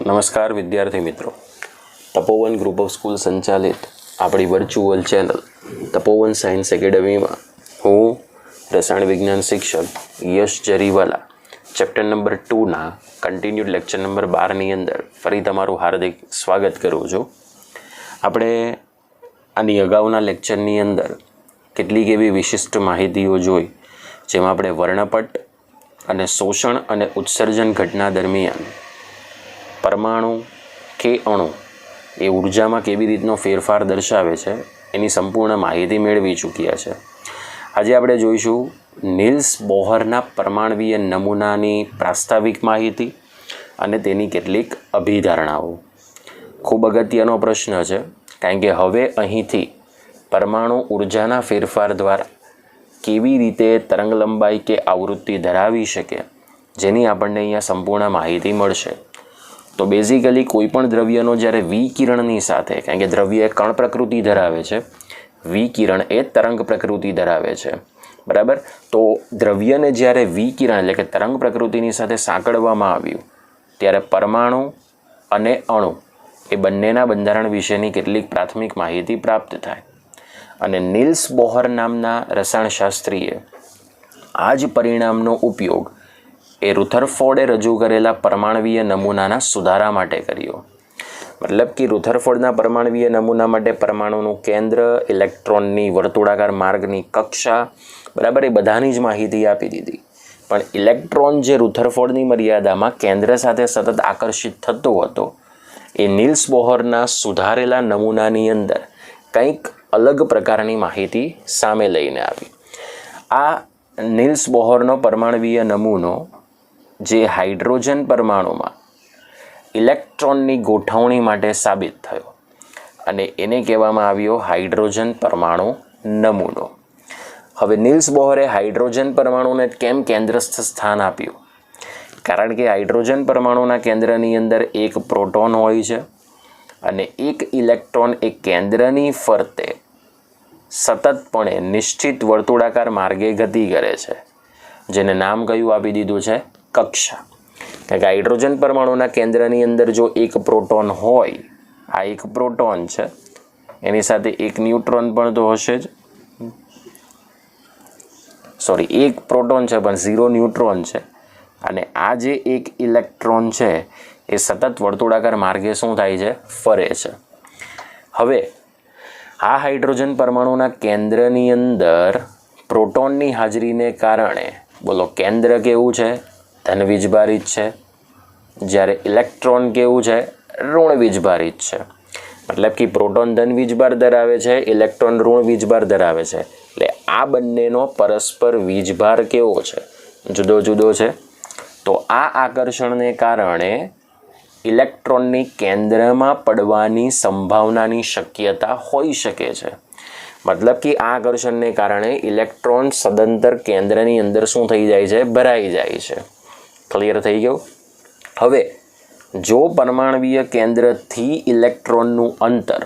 નમસ્કાર વિદ્યાર્થી મિત્રો, તપોવન ગ્રુપ ઓફ સ્કૂલ સંચાલિત આપણી વર્ચ્યુઅલ ચેનલ તપોવન સાયન્સ એકેડમીમાં હું રસાયણ વિજ્ઞાન શિક્ષક યશ જરીવાલા ચેપ્ટર નંબર 2ના કન્ટિન્યુડ લેક્ચર નંબર 12ની અંદર ફરી તમારું હાર્દિક સ્વાગત કરું છું. આપણે આની અગાઉના લેક્ચરની અંદર કેટલીક એવી વિશિષ્ટ માહિતીઓ જોઈ, જેમાં આપણે વર્ણપટ અને શોષણ અને ઉત્સર્જન ઘટના દરમિયાન પરમાણુ કે અણુ એ ઉર્જામાં કેવી રીતનો ફેરફાર દર્શાવે છે એની સંપૂર્ણ માહિતી મેળવી ચૂક્યા છે. આજે આપણે જોઈશું નીલ્સ બોહરના પરમાણવીય નમૂનાની પ્રાસ્તાવિક માહિતી અને તેની કેટલીક અભિધારણાઓ. ખૂબ અગત્યનો પ્રશ્ન છે, કારણ કે હવે અહીંથી પરમાણુ ઉર્જાના ફેરફાર દ્વારા કેવી રીતે તરંગ લંબાઈ કે આવૃત્તિ ધરાવી શકે, જેની આપણને અહીંયા સંપૂર્ણ માહિતી મળશે. તો બેઝિકલી કોઈપણ દ્રવ્યનો જ્યારે વિકિરણની સાથે, કારણ કે દ્રવ્ય કણ પ્રકૃતિ ધરાવે છે, વિકિરણ એ તરંગ પ્રકૃતિ ધરાવે છે, બરાબર. તો દ્રવ્યને જ્યારે વિકિરણ એટલે કે તરંગ પ્રકૃતિની સાથે સાંકળવામાં આવ્યું, ત્યારે પરમાણુ અને અણુ એ બંનેના બંધારણ વિશેની કેટલીક પ્રાથમિક માહિતી પ્રાપ્ત થાય. અને નીલ્સ બોહર નામના રસાયણશાસ્ત્રીએ આ જ પરિણામનો ઉપયોગ એ રુથરફોર્ડે રજૂ કરેલા પરમાણવીય નમૂનાના સુધારા માટે કર્યો. મતલબ કે રુથરફોર્ડના પરમાણવીય નમૂના માટે પરમાણુનું કેન્દ્ર, ઇલેક્ટ્રોનની વર્તુળાકાર માર્ગની કક્ષા, બરાબર, એ બધાની જ માહિતી આપી દીધી. પણ ઇલેક્ટ્રોન જે રુથરફોર્ડની મર્યાદામાં કેન્દ્ર સાથે સતત આકર્ષિત થતો હતો, એ નીલ્સ બોહરના સુધારેલા નમૂનાની અંદર કંઈક અલગ પ્રકારની માહિતી સામે લઈને આવી. આ નીલ્સ બોહરનો પરમાણવીય નમૂનો જે હાઇડ્રોજન પરમાણુમાં ઇલેક્ટ્રોનની ગોઠવણી માટે સાબિત થયો, અને એને કહેવામાં આવ્યો હાઇડ્રોજન પરમાણુ નમૂનો. હવે નીલ્સ બોહરે હાઇડ્રોજન પરમાણુને કેમ કેન્દ્રસ્થ સ્થાન આપ્યું? કારણ કે હાઇડ્રોજન પરમાણુના કેન્દ્રની અંદર એક પ્રોટોન હોય છે અને એક ઇલેક્ટ્રોન એ કેન્દ્રની ફરતે સતતપણે નિશ્ચિત વર્તુળાકાર માર્ગે ગતિ કરે છે, જેને નામ કયું આપી દીધું છે? કક્ષા. કારણ કે હાઇડ્રોજન પરમાણુના કેન્દ્રની અંદર જો એક પ્રોટોન હોય, આ એક પ્રોટોન છે, એની સાથે એક ન્યુટ્રોન પણ તો હશે જ, સોરી, એક પ્રોટોન છે પણ 0 ન્યુટ્રોન છે, અને આ જે એક ઇલેક્ટ્રોન છે એ સતત વર્તુળાકાર માર્ગે શું થાય છે? ફરે છે. હવે આ હાઇડ્રોજન પરમાણુના કેન્દ્રની અંદર પ્રોટોનની હાજરીને કારણે, બોલો, કેન્દ્ર કેવું છે? ધન વીજભારિત છે, જ્યારે ઇલેક્ટ્રોન કેવું છે? ઋણ વીજભારિત છે. મતલબ કે પ્રોટોન ધન વીજભાર ધરાવે છે, ઇલેક્ટ્રોન ઋણ વીજભાર ધરાવે છે. એટલે આ બંનેનો પરસ્પર વીજભાર કેવો છે? જુદો જુદો છે. તો આ આકર્ષણને કારણે ઇલેક્ટ્રોનની કેન્દ્રમાં પડવાની સંભાવનાની શક્યતા હોઈ શકે છે. મતલબ કે આ આકર્ષણને કારણે ઇલેક્ટ્રોન સદંતર કેન્દ્રની અંદર શું થઈ જાય છે? ભરાઈ જાય છે. ક્લિયર થઈ ગયું? હવે જો પરમાણવીય કેન્દ્રથી ઇલેક્ટ્રોનનું અંતર,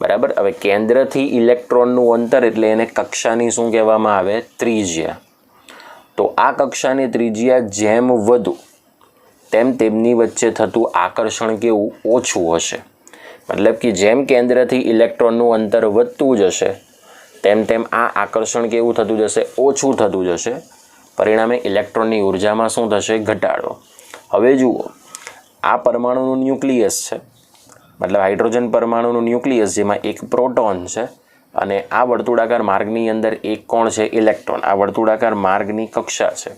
બરાબર, હવે કેન્દ્રથી ઇલેક્ટ્રોનનું અંતર એટલે એને કક્ષાની શું કહેવામાં આવે? ત્રિજ્યા. તો આ કક્ષાની ત્રિજ્યા જેમ વધુ તેમ તેમની વચ્ચે થતું આકર્ષણ કેવું? ઓછું હશે. મતલબ કે જેમ કેન્દ્રથી ઇલેક્ટ્રોનનું અંતર વધતું જશે, તેમ તેમ આ આકર્ષણ કેવું થતું જશે? ઓછું થતું જશે. પરિણામે ઇલેક્ટ્રોનની ઉર્જામાં શું થશે? ઘટાડો. હવે જુઓ, આ પરમાણુનું ન્યુક્લિયસ છે, મતલબ હાઇડ્રોજન પરમાણુનું ન્યુક્લિયસ, જેમાં એક પ્રોટોન છે, અને આ વર્તુળાકાર માર્ગની અંદર એક કોણ છે? ઇલેક્ટ્રોન. આ વર્તુળાકાર માર્ગની કક્ષા છે.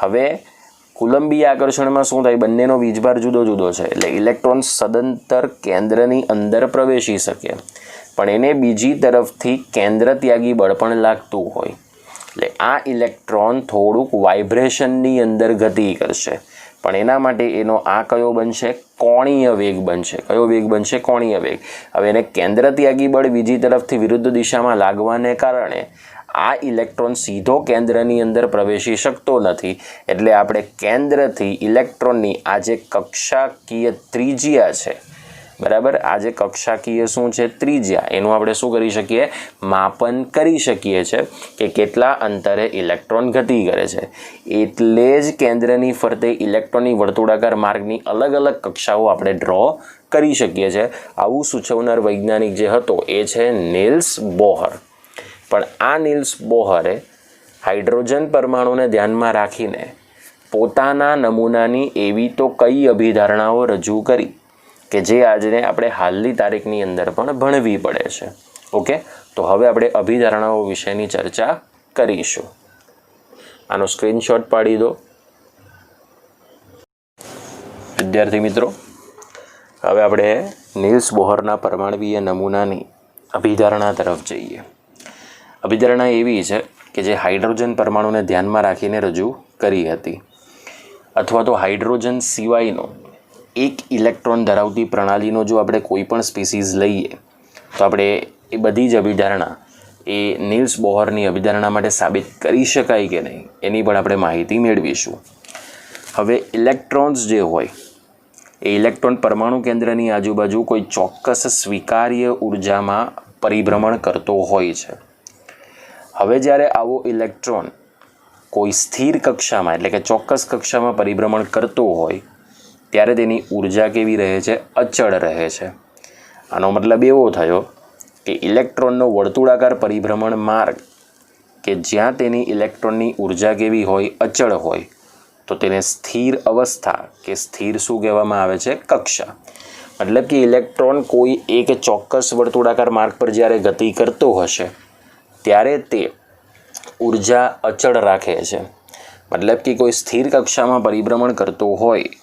હવે કુલંબીય આકર્ષણમાં શું થાય? બંનેનો વીજભાર જુદો જુદો છે, એટલે ઇલેક્ટ્રોન સદંતર કેન્દ્રની અંદર પ્રવેશી શકે, પણ એને બીજી તરફથી કેન્દ્ર ત્યાગી બળ પણ લાગતું હોય. એટલે આ ઇલેક્ટ્રોન થોડુંક વાઇબ્રેશનની અંદર ગતિ કરશે, પણ એના માટે એનો આ કયો બનશે? કોણીય વેગ બનશે. કયો વેગ બનશે? કોણીય વેગ. હવે એને કેન્દ્ર ત્યાગી બળ બીજી તરફથી વિરુદ્ધ દિશામાં લાગવાને કારણે આ ઇલેક્ટ્રોન સીધો કેન્દ્રની અંદર પ્રવેશી શકતો નથી. એટલે આપણે કેન્દ્રથી ઇલેક્ટ્રોનની આ જે કક્ષાકીય ત્રિજ્યા છે બરાબર. આ જે કક્ષાકીય શું છે ત્રિજ્યા, એનું આપણે શું કરી શકીએ, માપન કરી શકીએ છે કે કેટલા અંતરે ઇલેક્ટ્રોન ગતિ કરે છે. એટલે જ કેન્દ્રની ફરતે ઇલેક્ટ્રોનની વર્તુળાકાર માર્ગની અલગ અલગ કક્ષાઓ આપણે ડ્રો કરી શકીએ છીએ. આવું સૂચવનાર વૈજ્ઞાનિક જે હતો એ છે નીલ્સ બોહર. પણ આ નીલ્સ બોહરે હાઇડ્રોજન પરમાણુને ધ્યાનમાં રાખીને પોતાના નમૂનાની એવી તો કઈ અભિધારણાઓ રજૂ કરી કે જે આજને આપણે હાલની તારીખની અંદર પણ ભણવી પડે છે. ઓકે, તો હવે આપણે અભિધારણાઓ વિશેની ચર્ચા કરીશું. આનો સ્ક્રીનશોટ પાડી દો વિદ્યાર્થી મિત્રો. હવે આપણે નીલ્સ બોહરના પરમાણ્વીય નમૂનાની અભિધારણા તરફ જઈએ. અભિધારણા એવી છે કે જે હાઇડ્રોજન પરમાણુને ધ્યાનમાં રાખીને રજૂ કરી હતી, અથવા તો હાઇડ્રોજન સિવાયનો એક ઇલેક્ટ્રોન ધરાવતી પ્રણાલીનો જો આપણે કોઈ પણ સ્પીસીઝ લઈએ તો આપણે એ બધી જ અભિધારણા એ નીલ્સ બોહરની અભિધારણા માટે સાબિત કરી શકાય કે નહીં એની પણ આપણે માહિતી મેળવીશું. હવે ઇલેક્ટ્રોન્સ જે હોય એ ઇલેક્ટ્રોન પરમાણુ કેન્દ્રની આજુબાજુ કોઈ ચોક્કસ સ્વીકાર્ય ઉર્જામાં પરિભ્રમણ કરતો હોય છે. હવે જ્યારે આવો ઇલેક્ટ્રોન કોઈ સ્થિર કક્ષામાં એટલે કે ચોક્કસ કક્ષામાં પરિભ્રમણ કરતો હોય ત્યારે તેની ઉર્જા કેવી રહે છે, અચળ રહે છે. આનો મતલબ એવો થયો કે ઇલેક્ટ્રોનનો વર્તુળાકાર પરિભ્રમણ માર્ગ કે જ્યાં તેની ઇલેક્ટ્રોનની ઉર્જા કેવી હોય, અચળ હોય, તો તેને સ્થિર અવસ્થા કે સ્થિર શું કહેવામાં આવે છે, કક્ષા. મતલબ કે ઇલેક્ટ્રોન કોઈ એક ચોક્કસ વર્તુળાકાર માર્ગ પર જ્યારે ગતિ કરતો હશે ત્યારે તે ઉર્જા અચળ રાખે છે. મતલબ કે કોઈ સ્થિર કક્ષામાં પરિભ્રમણ કરતો હોય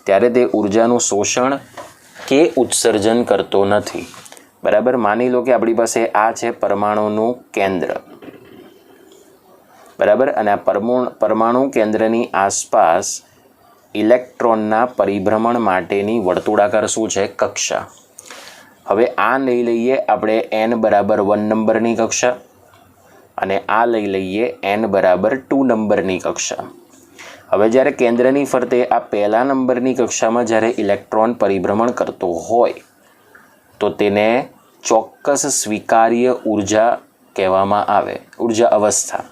ત્યારે તે ઉર્જાનું શોષણ કે ઉત્સર્જન કરતો નથી. બરાબર. માની લો કે આપણી પાસે આ છે પરમાણુનું કેન્દ્ર. બરાબર. અને આ પરમાણુ કેન્દ્રની આસપાસ ઇલેક્ટ્રોનના પરિભ્રમણ માટેની વર્તુળાકાર શું છે, કક્ષા. હવે આ લઈ લઈએ આપણે n બરાબર 1 નંબરની કક્ષા અને આ લઈ લઈએ n બરાબર 2 નંબરની કક્ષા. હવે જ્યારે કેન્દ્રની ફરતે આ પહેલા નંબરની કક્ષામાં જ્યારે ઇલેક્ટ્રોન પરિભ્રમણ કરતો હોય તો તેને ચોક્કસ સ્વીકાર્ય ઉર્જા કહેવામાં આવે, ઉર્જા અવસ્થા.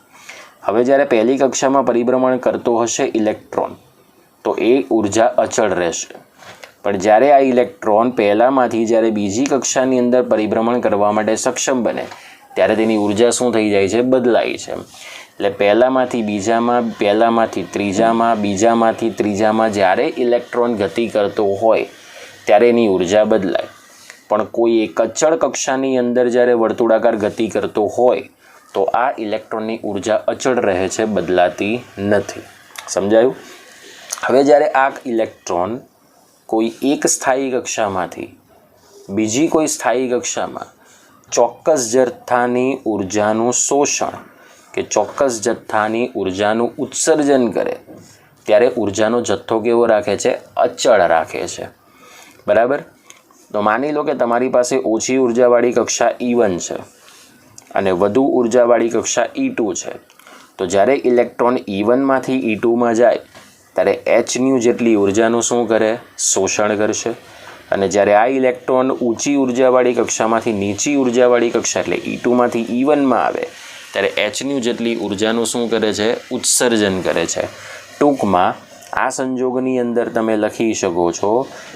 હવે જ્યારે પહેલી કક્ષામાં પરિભ્રમણ કરતો હશે ઇલેક્ટ્રોન તો એ ઉર્જા અચળ રહેશે. પણ જ્યારે આ ઇલેક્ટ્રોન પહેલામાંથી જ્યારે બીજી કક્ષાની અંદર પરિભ્રમણ કરવા માટે સક્ષમ બને ત્યારે તેની ઉર્જા શું થઈ જાય છે, બદલાય છે. એટલે પહેલામાંથી બીજામાં, પહેલામાંથી ત્રીજામાં, બીજામાંથી ત્રીજામાં જ્યારે ઇલેક્ટ્રોન ગતિ કરતો હોય ત્યારે એની ઉર્જા બદલાય. પણ કોઈ એક અચળ કક્ષાની અંદર જ્યારે વર્તુળાકાર ગતિ કરતો હોય તો આ ઇલેક્ટ્રોનની ઉર્જા અચળ રહે છે, બદલાતી નથી. સમજાયું? હવે જ્યારે આ ઇલેક્ટ્રોન કોઈ એક સ્થાયી કક્ષામાંથી બીજી કોઈ સ્થાયી કક્ષામાં ચોક્કસ જથ્થાની ઉર્જાનું શોષણ કે ચોક્કસ જથ્થાની ઉર્જાનું ઉત્સર્જન કરે ત્યારે ઉર્જાનો જથ્થો કેવો રાખે છે, અચળ રાખે છે. બરાબર. તો માની લો કે તમારી પાસે ઓછી ઉર્જાવાળી કક્ષા E1 છે અને વધુ ઉર્જાવાળી કક્ષા E2 છે. તો જ્યારે ઇલેક્ટ્રોન E1માંથી E2માં જાય ત્યારે hν જેટલી ઉર્જાનું શું કરે, શોષણ કરશે. અને જ્યારે આ ઇલેક્ટ્રોન ઊંચી ઉર્જાવાળી કક્ષામાંથી નીચી ઉર્જાવાળી કક્ષા એટલે E2માંથી E1માં આવે ત્યારે hν જેટલી ઉર્જાનું શું કરે છે, ઉત્સર્જન કરે છે. ટૂંકમાં આ સંજોગની અંદર તમે લખી શકો છો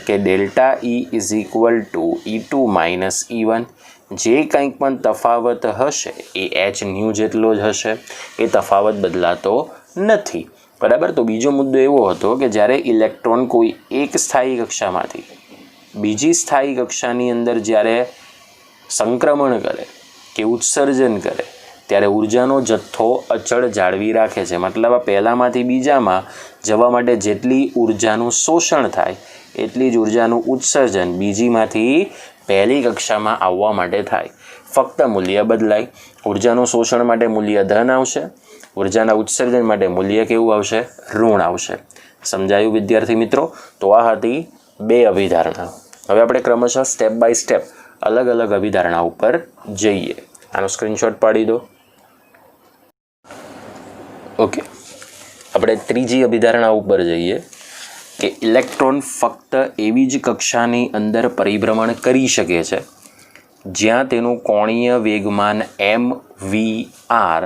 કે delta E is equal two E2 minus E1. જે કંઈક પણ તફાવત હશે એ hν જેટલો જ હશે, એ તફાવત બદલાતો નથી. બરાબર. તો બીજો મુદ્દો એવો હતો કે જ્યારે ઇલેક્ટ્રોન કોઈ એક સ્થાયી કક્ષામાંથી બીજી સ્થાયી કક્ષાની અંદર જ્યારે સંક્રમણ કરે કે ઉત્સર્જન કરે ત્યારે ઉર્જાનો જથ્થો અચળ જાળવી રાખે છે. મતલબ પહેલામાંથી બીજામાં જવા માટે જેટલી ઉર્જાનું શોષણ થાય એટલી જ ઉર્જાનું ઉત્સર્જન બીજીમાંથી પહેલી કક્ષામાં આવવા માટે થાય. ફક્ત મૂલ્ય બદલાય. ઉર્જાનું શોષણ માટે મૂલ્ય ધન આવશે, ઉર્જાના ઉત્સર્જન માટે મૂલ્ય કેવું આવશે, ઋણ આવશે. સમજાયું વિદ્યાર્થી મિત્રો? તો આ હતી 2 અભિધારણા. હવે આપણે ક્રમશઃ સ્ટેપ બાય સ્ટેપ અલગ અલગ અભિધારણા ઉપર જઈએ. આનો સ્ક્રીનશોટ પાડી દો. ઓકે, આપણે ત્રીજી અભિધારણા ઉપર જઈએ કે ઇલેક્ટ્રોન ફક્ત એવી જ કક્ષાની અંદર પરિભ્રમણ કરી શકે છે જ્યાં તેનું કોણીય વેગમાન mvr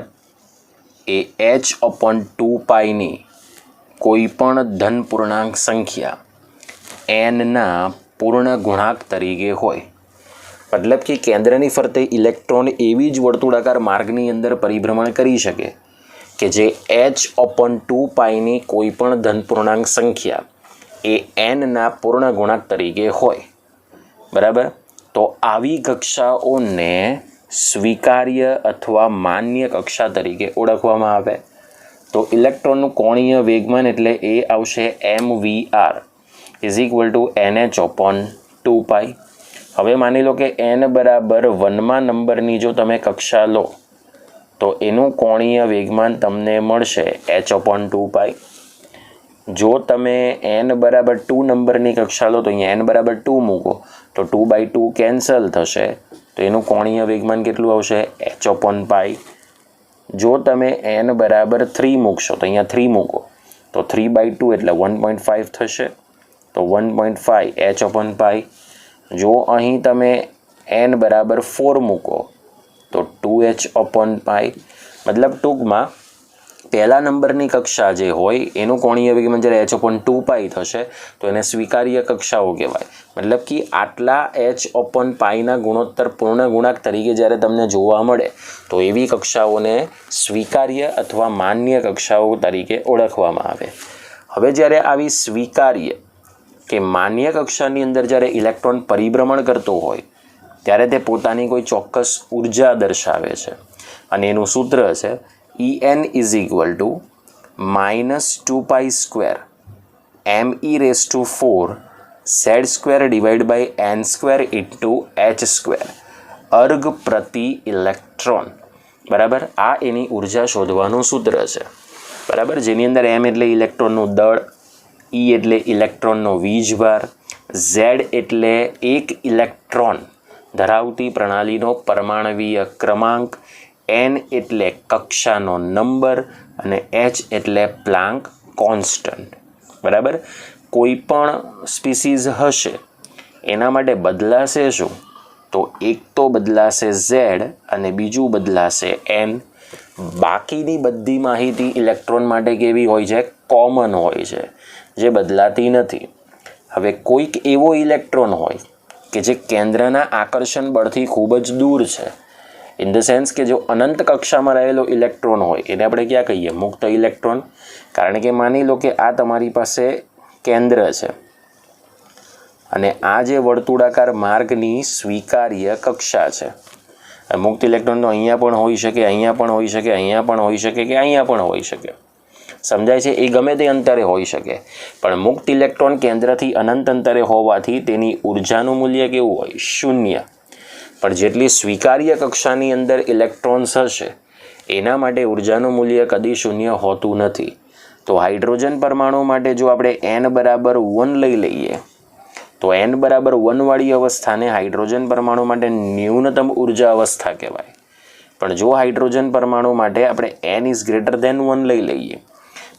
એ h/2πની કોઈ પણ ધન પૂર્ણાંક સંખ્યા nના પૂર્ણ ગુણાંક તરીકે હોય. મતલબ કે કેન્દ્રની ફરતે ઇલેક્ટ્રોન એવી જ વર્તુળાકાર માર્ગની અંદર પરિભ્રમણ કરી શકે કે જે h/2πની કોઈ પણ ધન પૂર્ણાંક સંખ્યા એ nના પૂર્ણ ગુણાંક તરીકે હોય. બરાબર. તો આવી કક્ષાઓને સ્વીકાર્ય અથવા માન્ય કક્ષા તરીકે ઓળખવામાં આવે. તો ઇલેક્ટ્રોનનું કોણીય વેગમાન એટલે એ આવશે mvr is equal two nh/2π. હવે માની લો કે n બરાબર 1મા નંબરની જો તમે કક્ષા લો તો એનું કોણીય વેગમાન તમને મળશે h/2π. જો તમે n બરાબર 2 નંબરની કક્ષા લો તો અહીંયા n બરાબર 2 મૂકો તો 2/2 કેન્સલ થશે તો એનું કોણીય વેગમાન કેટલું આવશે h/π. જો તમે n બરાબર 3 મૂકશો તો અહીંયા 3 મૂકો તો 3/2 એટલે 1.5 થશે તો 1.5 h/π. જો અહીં તમે n બરાબર 4 મૂકો તો 2h/π. મતલબ ટૂંકમાં પહેલા નંબરની કક્ષા જે હોય એનું કોણીય વેગમાન જ્યારે h/2π થશે તો એને સ્વીકાર્ય કક્ષાઓ કહેવાય. મતલબ કે આટલા h/πના ગુણોત્તર પૂર્ણ ગુણાંક તરીકે જ્યારે તમને જોવા મળે તો એવી કક્ષાઓને સ્વીકાર્ય અથવા માન્ય કક્ષાઓ તરીકે ઓળખવામાં આવે. હવે જ્યારે આવી સ્વીકાર્ય કે માન્ય કક્ષાની અંદર જ્યારે ઇલેક્ટ્રોન પરિભ્રમણ કરતો હોય ત્યારે તે પોતાની કોઈ ચોક્કસ ઉર્જા દર્શાવે છે અને એનું સૂત્ર છે En is equal to -2π² me⁴ z² divide by n² into h² erg પ્રતિ ઇલેક્ટ્રોન. બરાબર. આ એની ઉર્જા શોધવાનું સૂત્ર છે. બરાબર. જેની અંદર m એટલે ઇલેક્ટ્રોનનું દળ, e એટલે ઇલેક્ટ્રોનનો વીજભાર, z એટલે એક ઇલેક્ટ્રોન ધરાવતી પ્રણાલીનો પરમાણવીય ક્રમાંક, n એટલે કક્ષાનો નંબર અને h એટલે પ્લાન્ક કોન્સ્ટન્ટ. બરાબર. કોઈ પણ સ્પીસીઝ હશે એના માટે બદલાશે શું? તો એક તો બદલાશે z અને બીજું બદલાશે n. બાકીની બધી માહિતી ઇલેક્ટ્રોન માટે કેવી હોય છે? કોમન હોય છે, જે બદલાતી નથી. હવે કોઈક એવો ઇલેક્ટ્રોન હોય કે જે કેન્દ્રના આકર્ષણ બળથી ખૂબ જ દૂર છે. ઇન ધ સેન્સ કે જો અનંત કક્ષામાં રહેલો ઇલેક્ટ્રોન હોય એને આપણે ક્યાં કહીએ? મુક્ત ઇલેક્ટ્રોન. કારણ કે માની લો કે આ તમારી પાસે કેન્દ્ર છે અને આ જે વર્તુળાકાર માર્ગની સ્વીકાર્ય કક્ષા છે. મુક્ત ઇલેક્ટ્રોન તો અહીંયા પણ હોઈ શકે, અહીંયા પણ હોઈ શકે, અહીંયા પણ હોઈ શકે કે અહીંયા પણ હોઈ શકે. સમજાય છે? એ ગમે તે અંતરે હોઈ શકે. પણ મુક્ત ઇલેક્ટ્રોન કેન્દ્રથી અનંત અંતરે હોવાથી તેની ઉર્જાનું મૂલ્ય કેવું હોય? 0. પણ જેટલી સ્વીકાર્ય કક્ષાની અંદર ઇલેક્ટ્રોન્સ હશે એના માટે ઉર્જાનું મૂલ્ય કદી 0 હોતું નથી. તો હાઇડ્રોજન પરમાણુ માટે જો આપણે n બરાબર 1 લઈ લઈએ તો n બરાબર 1 વાળી અવસ્થાને હાઇડ્રોજન પરમાણુ માટે ન્યૂનતમ ઉર્જા અવસ્થા કહેવાય. પણ જો હાઇડ્રોજન પરમાણુ માટે આપણે n ઇઝ ગ્રેટર ધેન 1 લઈ લઈએ,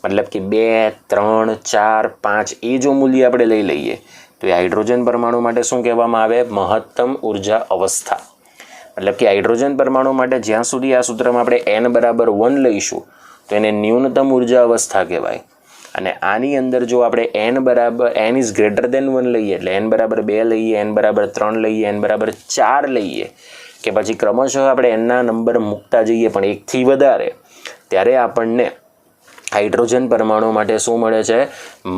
મતલબ કે 2, 3, 4, 5 એ જો મૂલ્ય આપણે લઈ લઈએ તો એ હાઇડ્રોજન પરમાણુ માટે શું કહેવામાં આવે? મહત્તમ ઉર્જા અવસ્થા. મતલબ કે હાઇડ્રોજન પરમાણુ માટે જ્યાં સુધી આ સૂત્રમાં આપણે n બરાબર 1 લઈશું તો એને ન્યૂનતમ ઉર્જા અવસ્થા કહેવાય. અને આની અંદર જો આપણે n ઇઝ ગ્રેટર ધેન 1 લઈએ એટલે n બરાબર 2 લઈએ, n બરાબર 3 લઈએ, n બરાબર 4 લઈએ કે પછી ક્રમશઃ આપણે nના નંબર મૂકતા જઈએ પણ 1થી વધારે, ત્યારે આપણને હાઇડ્રોજન પરમાણુ માટે શું મળે છે?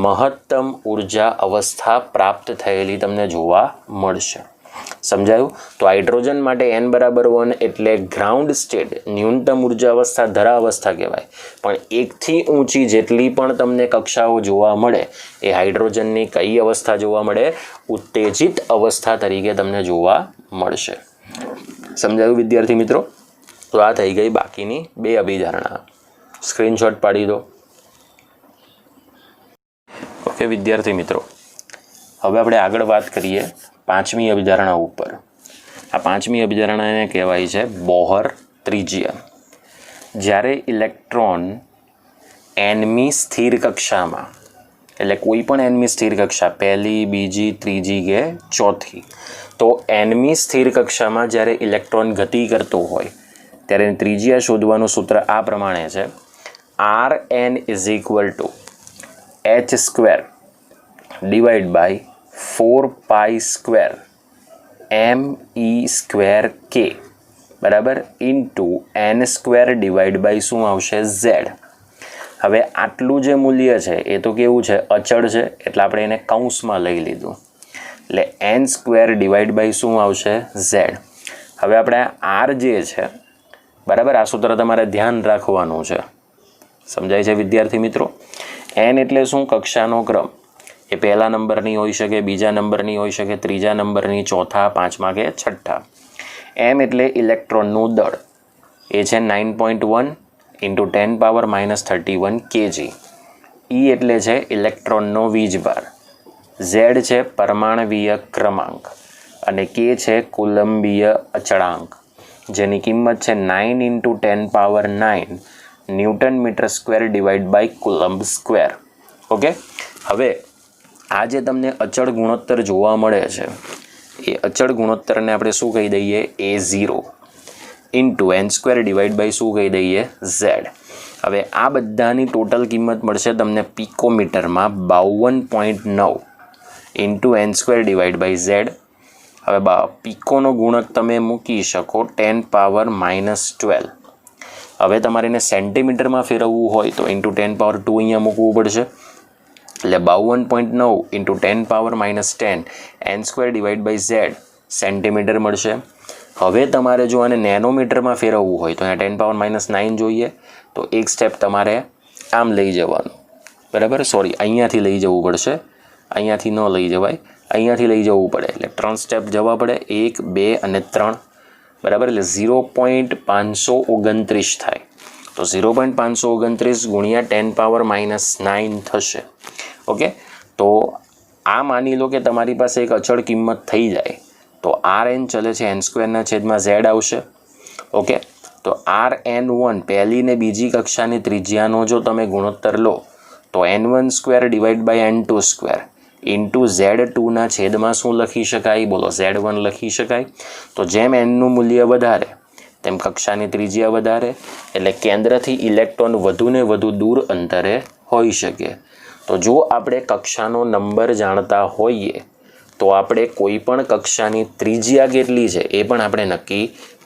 મહત્તમ ઉર્જા અવસ્થા પ્રાપ્ત થયેલી તમને જોવા મળશે. સમજાયું? તો હાઇડ્રોજન માટે n બરાબર 1 એટલે ગ્રાઉન્ડ સ્ટેટ ન્યૂનતમ ઉર્જા અવસ્થા ધરાવસ્થા કહેવાય. પણ 1થી ઊંચી જેટલી પણ તમને કક્ષાઓ જોવા મળે એ હાઇડ્રોજનની કઈ અવસ્થા જોવા મળે? ઉત્તેજિત અવસ્થા તરીકે તમને જોવા મળશે. સમજાયું વિદ્યાર્થી મિત્રો? તો આ થઈ ગઈ બાકીની 2 અભિધારણા. સ્ક્રીનશોટ પાડી દો. ઓકે વિદ્યાર્થી મિત્રો, હવે આપણે આગળ વાત કરીએ 5મી અભિધારણા ઉપર. આ 5મી અભિધારણાને કહેવાય છે બોહર ત્રિજ્યા. જ્યારે ઇલેક્ટ્રોન nમી સ્થિર કક્ષામાં એટલે કોઈ પણ એનમી સ્થિર કક્ષા પહેલી, બીજી, ત્રીજી કે ચોથી, તો એનમી સ્થિર કક્ષામાં જ્યારે ઇલેક્ટ્રોન ગતિ કરતો હોય ત્યારે ત્રિજ્યા શોધવાનું સૂત્ર આ પ્રમાણે છે: Rn is equal to h square divide by 4 square me square k બરાબર into n square divide by શું આવશે? z. હવે આટલું જે મૂલ્ય છે એ તો કેવું છે? અચળ છે, એટલે આપણે એને કૌંસમાં લઈ લીધું, એટલે n સ્ક્વેર ડિવાઈડ બાય શું આવશે? z. હવે આપણે r જે છે બરાબર, આ સૂત્ર તમારે ધ્યાન રાખવાનું છે. સમજાય છે વિદ્યાર્થી મિત્રો? n એટલે શું? કક્ષાનો ક્રમ. એ પહેલા નંબરની હોઈ શકે, બીજા નંબરની હોઈ શકે, ત્રીજા નંબરની, ચોથા, પાંચમા કે છઠ્ઠા. m એટલે ઇલેક્ટ્રોનનું દળ, એ છે 9.1 ઇન્ટુ 10⁻31 kg. e એટલે છે ઇલેક્ટ્રોનનો વીજભાર, z છે પરમાણવીય ક્રમાંક અને k છે કુલંબીય અચળાંક, જેની કિંમત છે 9 into 10⁻9 newton metre square divide by coulomb square. Okay, હવે આ જે તમને અચળ ગુણોત્તર જોવા મળે છે એ અચળ ગુણોત્તરને આપણે શું કહી દઈએ? A0 into n square divide by શું કહી દઈએ? z. હવે આ બધાની ટોટલ કિંમત મળશે તમને પિકોમીટરમાં 52.9 into n square divide by z. હવે પિકોનો ગુણક તમે મૂકી શકો 10⁻−12. હવે તમારે એને સેન્ટીમીટરમાં ફેરવવું હોય તો ઇન્ટુ 10⁻2 અહીંયા મૂકવું પડશે, એટલે 52.9 into 10⁻−10 n square divide by z centimetre મળશે. હવે તમારે જો આને નેનોમીટરમાં ફેરવવું હોય તો અહીંયા 10⁻−9 જોઈએ, તો એક સ્ટેપ તમારે આમ લઈ જવાનું, બરાબર? સોરી, અહીંયાથી લઈ જવું પડશે, અહીંયાથી ન લઈ જવાય, અહીંયાથી લઈ જવું પડે, એટલે 3 સ્ટેપ જવા પડે, 1, 2 અને 3, બરાબર? એટલે 0.529 થાય, તો 0.529 ગુણ્યા 10⁻−9 થશે. ઓકે, તો આ માની લો કે તમારી પાસે એક અચળ કિંમત થઈ જાય તો Rn ચલે છે n સ્ક્વેરના છેદમાં z આવશે. ઓકે, તો Rn1 પહેલી ને બીજી કક્ષાની ત્રિજ્યાનો જો તમે ગુણોત્તર લો તો n1 square divide by n2 square into z2ના છેદમાં શું લખી શકાય? બોલો, z1 લખી શકાય. તો જેમ nનું મૂલ્ય વધારે તેમ કક્ષાની ત્રિજ્યા વધારે, એટલે કેન્દ્રથી ઇલેક્ટ્રોન વધુ ને વધુ દૂર અંતરે હોઈ શકે. તો જો આપણે કક્ષાનો નંબર જાણતા હોઈએ તો આપણે કોઈ પણ કક્ષાની ત્રિજ્યા કેટલી છે એ પણ આપણે નક્કી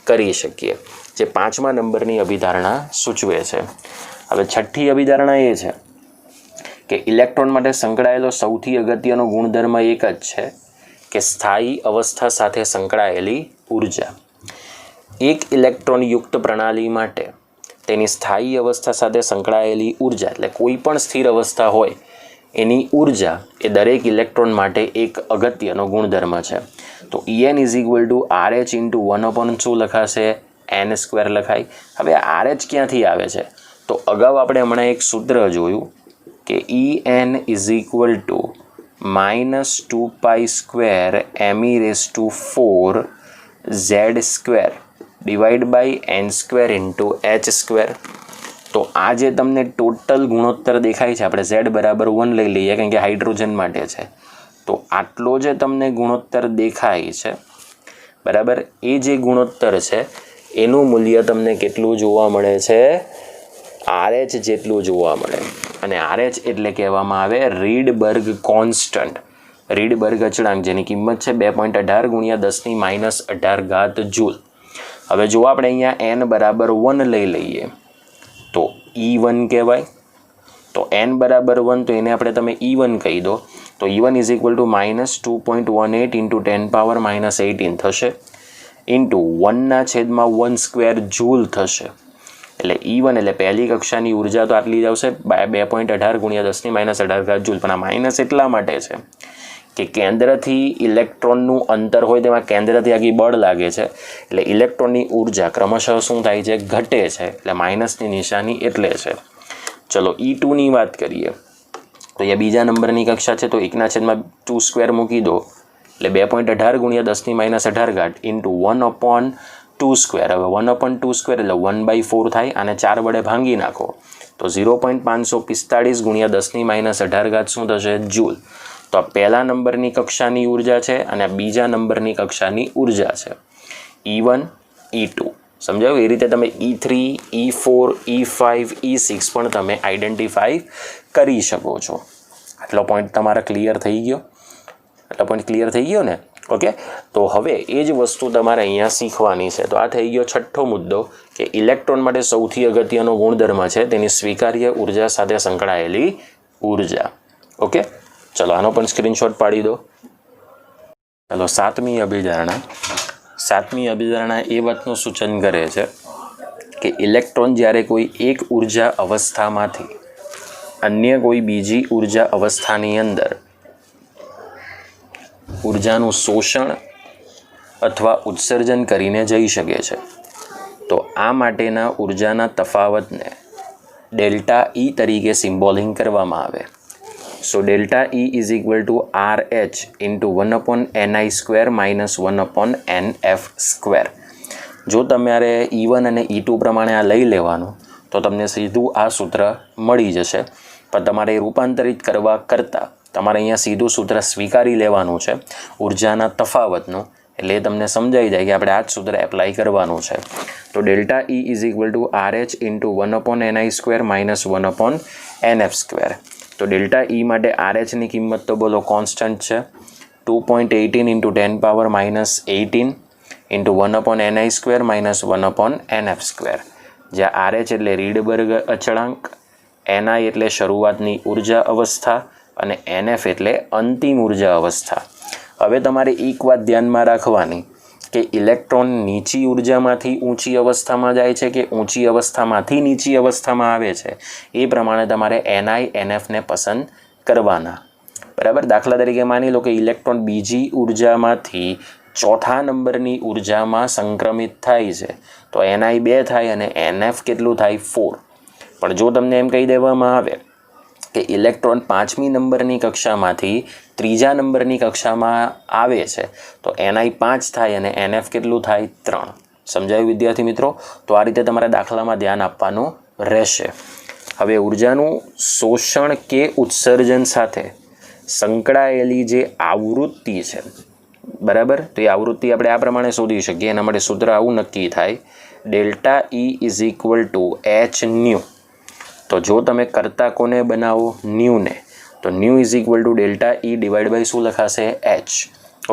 કરી શકીએ, જે 5મા નંબરની અભિધારણા સૂચવે છે. હવે 6ઠ્ઠી અભિધારણા એ છે કે ઇલેક્ટ્રોન માટે સંકળાયેલો સૌથી અગત્યનો ગુણધર્મ એક જ છે કે સ્થાયી અવસ્થા સાથે સંકળાયેલી ઉર્જા. એક ઇલેક્ટ્રોન યુક્ત પ્રણાલી માટે તેની સ્થાયી અવસ્થા સાથે સંકળાયેલી ઉર્જા, એટલે કોઈ પણ સ્થિર અવસ્થા હોય એની ઉર્જા એ દરેક ઇલેક્ટ્રોન માટે એક અગત્યનો ગુણધર્મ છે. તો En is equal to RH into 1 શું લખાશે? n સ્ક્વેર લખાય. હવે RH ક્યાંથી આવે છે? તો અગાઉ આપણે હમણાં એક સૂત્ર જોયું કે En is equal to -2π square me⁴ z square divide by n square into h square. તો આ જે તમને ટોટલ ગુણોત્તર દેખાય છે, આપણે z બરાબર 1 લઈ લઈએ કારણ કે હાઇડ્રોજન માટે છે, તો આટલો જે તમને ગુણોત્તર દેખાય છે બરાબર, એ જે ગુણોત્તર છે એનું મૂલ્ય તમને કેટલું જોવા મળે છે? RH જેટલું જોવા મળે. અને RH એટલે કહેવામાં આવે રીડબર્ગ કોન્સ્ટન્ટ, રીડબર્ગ અચળાંક, જેની કિંમત છે 2.18 ગુણ્યા 10⁻18 જૂલ. હવે જો આપણે અહીંયા n બરાબર 1 લઈ લઈએ તો E1 કહેવાય. તો n બરાબર 1 તો એને આપણે તમે E1 કહી દો, તો E1 is equal two -2.18 into 10⁻−18 થશે, ઇન્ટુ 1ના છેદમાં 1 સ્ક્વેર જૂલ થશે. એટલે E1 એટલે પહેલી કક્ષાની ઉર્જા તો આટલી જ આવશે, 2.18 ગુણ્યા 10⁻18 જૂલ. પણ આ માઇનસ એટલા માટે છે કે કેન્દ્રથી ઇલેક્ટ્રોનનું અંતર હોય તેમાં કેન્દ્રથી આગી બળ લાગે છે, એટલે ઇલેક્ટ્રોનની ઉર્જા ક્રમશઃ શું થાય છે? ઘટે છે, એટલે માઇનસની નિશાની એટલે છે. ચલો E2ની વાત કરીએ તો એ બીજા નંબરની કક્ષા છે, તો 1/2 સ્ક્વેર મૂકી દો, એટલે 2.18 ગુણ્યા 10⁻18 ઇન્ટુ 1/2 2² હવે 1/2² એટલે 1/4 થાય અને 4 વડે ભાંગી નાખો તો 0.545 ગુણ્યા 10⁻18 શું થશે જૂલ તો આ પહેલા નંબરની કક્ષાની ઉર્જા છે અને બીજા નંબરની કક્ષાની ઉર્જા છે E1 E2 સમજાયું એ રીતે તમે E3 E4 E5 E6 પણ તમે આઈડેન્ટિફાઈ કરી શકો છો આટલો પોઈન્ટ તમારા ક્લિયર થઈ ગયો ને ઓકે તો હવે એ જ વસ્તુ તમારે અહીંયા શીખવાની છે તો આ થઈ ગયો છઠ્ઠો મુદ્દો કે ઇલેક્ટ્રોન માટે સૌથી અગત્યનો ગુણધર્મ છે તેની સ્વીકાર્ય ઉર્જા સાથે સંકળાયેલી ઉર્જા ઓકે ચલો આનો પણ સ્ક્રીનશોટ પાડી દો ચલો સાતમી અભિધારણા એ વાતનું સૂચન કરે છે કે ઇલેક્ટ્રોન જ્યારે કોઈ એક ઉર્જા અવસ્થામાંથી અન્ય કોઈ બીજી ઉર્જા અવસ્થાની અંદર ઉર્જાનું શોષણ અથવા ઉત્સર્જન કરીને જઈ શકે છે તો આ માટેના ઉર્જાના તફાવતને ડેલ્ટા E તરીકે સિમ્બોલિંગ કરવામાં આવે so delta E is equal to RH into 1/ni² minus 1/nf². જો તમારે E1 અને E2 પ્રમાણે આ લઈ લેવાનું તો તમને સીધું આ સૂત્ર મળી જશે પણ તમારે રૂપાંતરિત કરવા કરતાં તમારે અહીંયા સીધું સૂત્ર સ્વીકારી લેવાનું છે ઉર્જાના તફાવતનું એટલે તમને સમજાઈ જાય કે આપણે આ જ સૂત્ર એપ્લાય કરવાનું છે તો delta E is equal to RH into 1/ni² minus 1/nf². તો ડેલ્ટા E માટે RHની કિંમત તો બોલો કોન્સ્ટન્ટ છે 2.18 into 10⁻−18 into 1/ni² minus 1/nf². જ્યાં RH એટલે રીડબર્ગ અચળાંક ni એટલે શરૂઆતની ઉર્જા અવસ્થા અને NF એટલે અંતિમ ઉર્જા અવસ્થા. હવે તમારે એક વાત ધ્યાનમાં રાખવાની કે ઇલેક્ટ્રોન નીચી ઉર્જામાંથી ઊંચી અવસ્થામાં જાય છે કે ઊંચી અવસ્થામાંથી નીચી અવસ્થામાં આવે છે એ પ્રમાણે તમારે ni NFને પસંદ કરવાના બરાબર. દાખલા તરીકે માની લો કે ઇલેક્ટ્રોન બીજી ઉર્જામાંથી ચોથા નંબરની ઉર્જામાં સંક્રમિત થાય છે તો ni 2 થાય અને NF કેટલું થાય 4. પણ જો તમને એમ કહી દેવામાં આવે કે ઇલેક્ટ્રોન 5મી નંબરની કક્ષામાંથી ત્રીજા નંબરની કક્ષામાં આવે છે તો ni 5 થાય અને NF કેટલું થાય 3. સમજાયું વિદ્યાર્થી મિત્રો? તો આ રીતે તમારા દાખલામાં ધ્યાન આપવાનું રહેશે. હવે ઉર્જાનું શોષણ કે ઉત્સર્જન સાથે સંકળાયેલી જે આવૃત્તિ છે બરાબર તો એ આવૃત્તિ આપણે આ પ્રમાણે શોધી શકીએ એના માટે સૂત્ર આવું નક્કી થાય delta E is equal to h/nu. તો જો તમે કરતા કોને બનાવો ન્યૂને તો nu is equal to delta E divide by શું લખાશે h.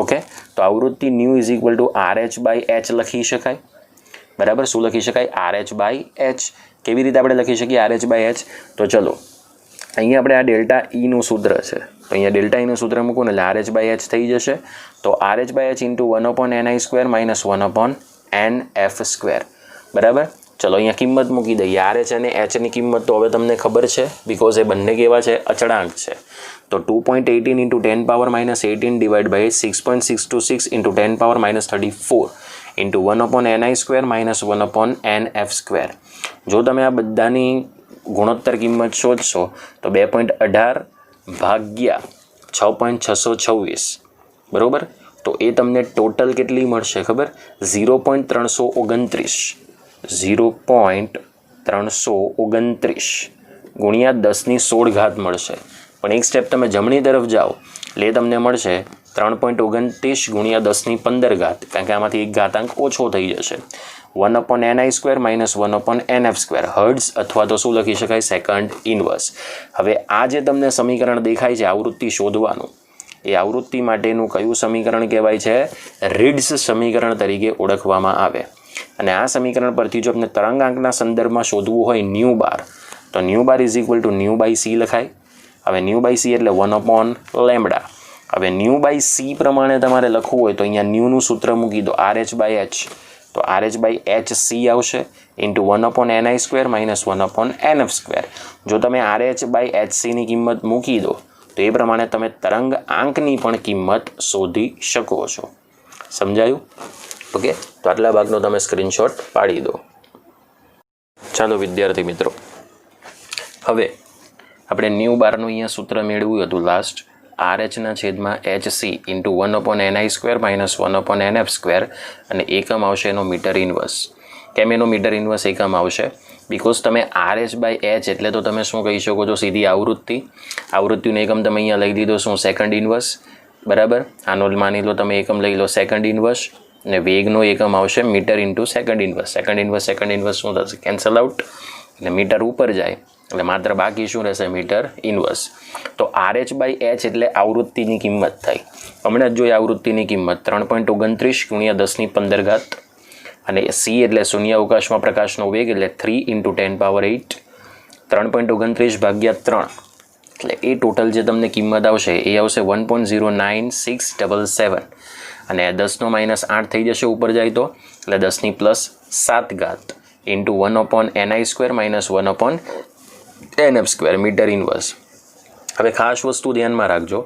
ઓકે તો આવૃત્તિ new is equal two RH/h લખી શકાય બરાબર. શું લખી શકાય RH/h. કેવી રીતે આપણે લખી શકીએ RH/h? તો ચલો અહીંયા આપણે આ ડેલ્ટા Eનું સૂત્ર છે તો અહીંયા ડેલ્ટા Eનું સૂત્ર મૂકો ને એટલે RH/h થઈ જશે તો RH/h into 1/ni² minus 1/nf². બરાબર. ચલો અહીંયા કિંમત મૂકી દઈએ RH અને Hની કિંમત તો હવે તમને ખબર છે બિકોઝ એ બંને કેવા છે અચળાંક છે તો 2.18 into 10⁻−18 divide by 6.626 into 10⁻−34 into 1/ni² minus 1/nf². જો તમે આ બધાની ગુણોત્તર કિંમત શોધશો તો 2.18 ભાગ્યા 6.626 બરાબર તો એ તમને ટોટલ કેટલી મળશે ખબર 0.329 ગુણ્યા 10⁻16 મળશે. પણ એક સ્ટેપ તમે જમણી તરફ જાઓ એટલે તમને મળશે 3.29 ગુણ્યા 10⁻15 કારણ કે આમાંથી એક ઘાતાંક ઓછો થઈ જશે 1/ni² માઇનસ 1/nf² હર્ટ્ઝ અથવા તો શું લખી શકાય સેકન્ડ ઇનવર્સ. હવે આ જે તમને સમીકરણ દેખાય છે આવૃત્તિ શોધવાનું એ આવૃત્તિ માટેનું કયું સમીકરણ કહેવાય છે રીડ્સ સમીકરણ તરીકે ઓળખવામાં આવે અને આ સમીકરણ પરથી જો આપણે તરંગાંકના સંદર્ભમાં શોધવું હોય ન્યૂ બાર તો nu bar is equal to nu by C લખાય. હવે ન્યૂ બાય સી એટલે 1/λ. હવે ન્યૂ બાય સી પ્રમાણે તમારે લખવું હોય તો અહીંયા ન્યૂનું સૂત્ર મૂકી દો RH/h તો RH/hc આવશે ઇન્ટુ 1/ni² માઇનસ 1/nf². જો તમે RH/hcની કિંમત મૂકી દો તો એ પ્રમાણે તમે તરંગ આંકની પણ કિંમત શોધી શકો છો. સમજાયું? ઓકે તો આટલા ભાગનો તમે સ્ક્રીનશોટ પાડી દો. ચાલો વિદ્યાર્થી મિત્રો હવે આપણે ન્યૂ બારનું અહીંયા સૂત્ર મેળવ્યું હતું લાસ્ટ RH છેદમાં HC into 1/ni² minus 1/nf² અને એકમ આવશે એનો મીટર ઇન્વર્સ. કેમ એનો મીટર ઇન્વર્સ એકમ આવશે? બિકોઝ તમે RH/h એટલે તો તમે શું કહી શકો છો? સીધી આવૃત્તિનો એકમ તમે અહીંયા લઈ દીધો શું? Second inverse. બરાબર, આનો માની લો તમે એકમ લઈ લો સેકન્ડ ઇન્વર્સ અને વેગનો એકમ આવશે metre into second inverse. Second inverse શું થશે? કેન્સલ આઉટ અને મીટર ઉપર જાય એટલે માત્ર બાકી શું રહેશે? Metre inverse. તો RH/h એટલે આવૃત્તિની કિંમત થઈ. હમણાં જ જોઈ આવૃત્તિની કિંમત 3.29 × 10⁻15 અને C એટલે શૂન્ય અવકાશમાં પ્રકાશનો વેગ એટલે 3 × 10⁸. 3.29 ભાગ્યા 3 એટલે એ ટોટલ જે તમને કિંમત આવશે એ આવશે 1.09677 અને 10⁻8 થઈ જશે ઉપર જાય તો એટલે 10⁻7 into 1/ni² minus 1/nf² metre inverse. હવે ખાસ વસ્તુ ધ્યાનમાં રાખજો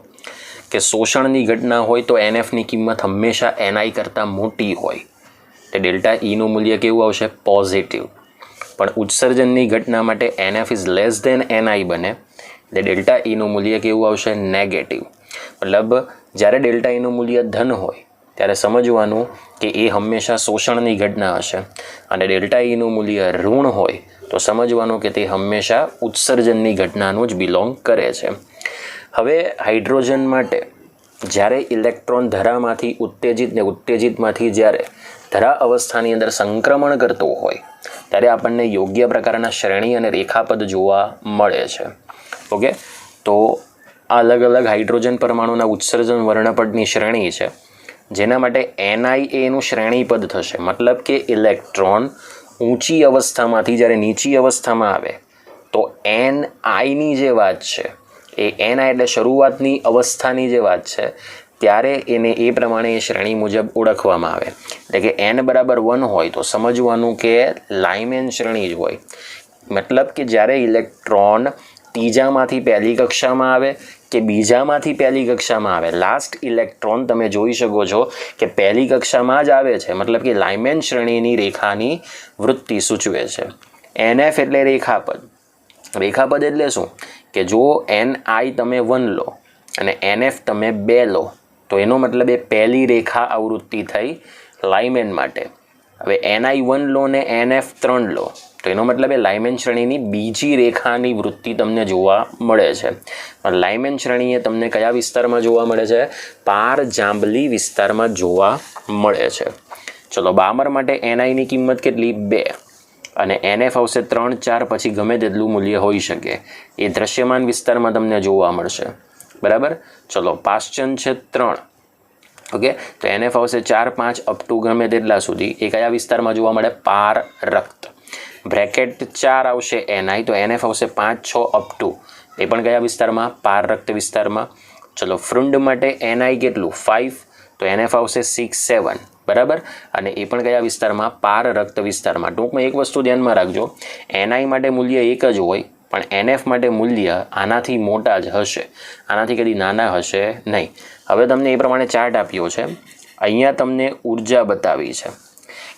કે શોષણની ઘટના હોય તો NFની કિંમત હંમેશા NI કરતાં મોટી હોય તે ડેલ્ટા Eનું મૂલ્ય કેવું આવશે? પોઝિટિવ. પણ ઉત્સર્જનની ઘટના માટે NF is less than NI બને એટલે ડેલ્ટા Eનું મૂલ્ય કેવું આવશે? નેગેટિવ. મતલબ જ્યારે ડેલ્ટા Eનું મૂલ્ય ધન હોય ત્યારે સમજવાનું કે એ હંમેશા શોષણની ઘટના હશે અને ડેલ્ટા Eનું મૂલ્ય ઋણ હોય તો સમજવાનું કે તે હંમેશા ઉત્સર્જનની ઘટનાનું જ બિલોંગ કરે છે. હવે હાઇડ્રોજન માટે જ્યારે ઇલેક્ટ્રોન ધરામાંથી ઉત્તેજિતમાંથી જ્યારે ધરા અવસ્થાની અંદર સંક્રમણ કરતો હોય ત્યારે આપણને યોગ્ય પ્રકારના શ્રેણી અને રેખાપદ જોવા મળે છે. ઓકે, તો આ અલગ અલગ હાઇડ્રોજન પરમાણુના ઉત્સર્જન વર્ણપટની શ્રેણી છે જેના માટે NI એનું શ્રેણીપદ થશે. મતલબ કે ઇલેક્ટ્રોન ઊંચી અવસ્થામાંથી જ્યારે નીચી અવસ્થામાં આવે તો NIની જે વાત છે એ NI એટલે શરૂઆતની અવસ્થાની જે વાત છે ત્યારે એને એ પ્રમાણે એ શ્રેણી મુજબ ઓળખવામાં આવે. એટલે કે n બરાબર 1 હોય તો સમજવાનું કે લાઇમેન શ્રેણી જ હોય. મતલબ કે જ્યારે ઇલેક્ટ્રોન ત્રીજામાંથી પહેલી કક્ષામાં આવે કે બીજામાંથી પહેલી કક્ષામાં આવે, લાસ્ટ ઇલેક્ટ્રોન તમે જોઈ શકો છો કે પહેલી કક્ષામાં જ આવે છે. મતલબ કે લાઇમેન શ્રેણીની રેખાની વૃત્તિ સૂચવે છે. NF એટલે રેખાપદ. રેખાપદ એટલે શું? કે જો NI તમે 1 લો અને NF તમે 2 લો તો એનો મતલબ એ પહેલી રેખા આવૃત્તિ થઈ લાઇમેન માટે. હવે NI 1 લો ને NF 3 લો તો એનો મતલબ એ લાઇમેન શ્રેણીની બીજી રેખાની વૃત્તિ તમને જોવા મળે છે. લાઇમેન શ્રેણી એ તમને કયા વિસ્તારમાં જોવા મળે છે? પાર જાંબલી વિસ્તારમાં જોવા મળે છે. ચલો, બામર માટે NIની કિંમત કેટલી? 2 અને NF આવશે 3, 4 પછી ગમે તેટલું મૂલ્ય હોઈ શકે એ દ્રશ્યમાન વિસ્તારમાં તમને જોવા મળશે. બરાબર, ચલો, પાશ્ચન છે 3. ઓકે, તો NF આવશે 4, 5 અપ ટુ ગમે તેટલા સુધી એ કયા વિસ્તારમાં જોવા મળે? પાર રક્ત. બ્રેકેટ 4 આવશે NI તો NF આવશે 5, 6 અપ ટુ એ પણ કયા વિસ્તારમાં? પાર રક્ત વિસ્તારમાં. ચલો, ફ્રુંડ માટે NI કેટલું? 5 તો NF આવશે 6, 7. બરાબર, અને એ પણ કયા વિસ્તારમાં? પાર રક્ત વિસ્તારમાં. ટૂંકમાં એક વસ્તુ ધ્યાનમાં રાખજો, NI માટે મૂલ્ય એક જ હોય પણ NF માટે મૂલ્ય આનાથી મોટા જ હશે, આનાથી કદી નાના હશે નહીં. હવે તમને એ પ્રમાણે ચાર્ટ આપ્યો છે. અહીંયા તમને ઉર્જા બતાવી છે